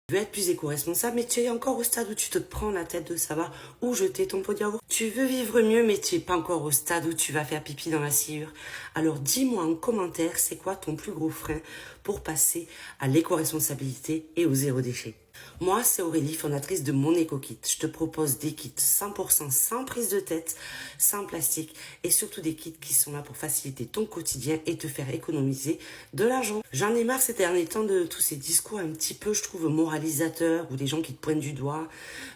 Tu veux être plus éco-responsable, mais tu es encore au stade où tu te prends la tête de savoir où jeter ton pot de yaourt. Tu veux vivre mieux, mais tu n'es pas encore au stade où tu vas faire pipi dans la sciure. Alors dis-moi en commentaire, c'est quoi ton plus gros frein pour passer à l'éco-responsabilité et au zéro déchet. Moi, c'est Aurélie, fondatrice de Mon Éco-Kit. Je te propose des kits 100% sans prise de tête, sans plastique et surtout des kits qui sont là pour faciliter ton quotidien et te faire économiser de l'argent. J'en ai marre ces derniers temps de tous ces discours un petit peu, je trouve, moralisateurs ou des gens qui te pointent du doigt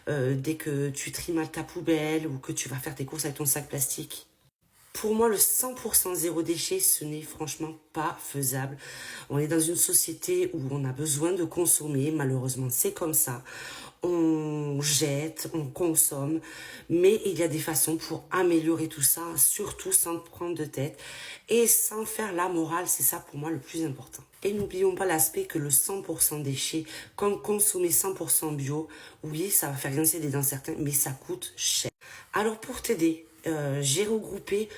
dès que tu tries mal ta poubelle ou que tu vas faire tes courses avec ton sac plastique. Pour moi, le 100% zéro déchet, ce n'est franchement pas faisable. On est dans une société où on a besoin de consommer. Malheureusement, c'est comme ça. On jette, on consomme. Mais il y a des façons pour améliorer tout ça, surtout sans prendre de tête et sans faire la morale. C'est ça pour moi le plus important. Et n'oublions pas l'aspect que le 100% déchet, comme consommer 100% bio, oui, ça va faire grincer des dents certains, mais ça coûte cher. Alors pour t'aider, j'ai regroupé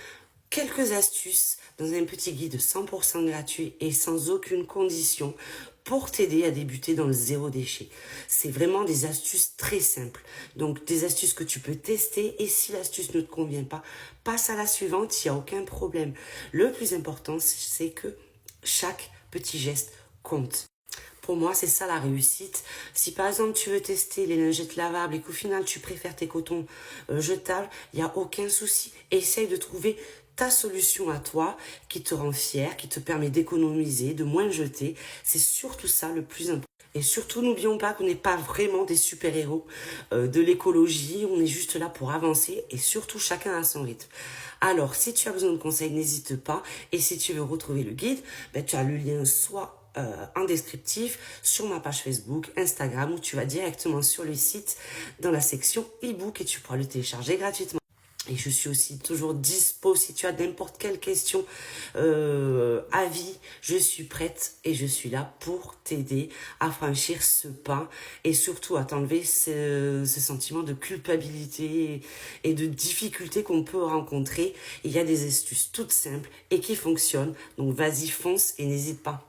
quelques astuces dans un petit guide 100% gratuit et sans aucune condition pour t'aider à débuter dans le zéro déchet. C'est vraiment des astuces très simples. Donc des astuces que tu peux tester et si l'astuce ne te convient pas, passe à la suivante, il n'y a aucun problème. Le plus important, c'est que chaque petit geste compte. Pour moi, c'est ça la réussite. Si par exemple tu veux tester les lingettes lavables et qu'au final tu préfères tes cotons jetables, il n'y a aucun souci. Essaye de trouver ta solution à toi qui te rend fier, qui te permet d'économiser, de moins jeter. C'est surtout ça le plus important. Et surtout, n'oublions pas qu'on n'est pas vraiment des super-héros de l'écologie. On est juste là pour avancer et surtout chacun à son rythme. Alors, si tu as besoin de conseils, n'hésite pas. Et si tu veux retrouver le guide, ben, tu as le lien soit en descriptif sur ma page Facebook, Instagram, où tu vas directement sur le site dans la section e-book et tu pourras le télécharger gratuitement. Et je suis aussi toujours dispo si tu as n'importe quelle question, avis, je suis prête et je suis là pour t'aider à franchir ce pas et surtout à t'enlever ce sentiment de culpabilité et de difficulté qu'on peut rencontrer. Il y a des astuces toutes simples et qui fonctionnent, donc vas-y fonce et n'hésite pas.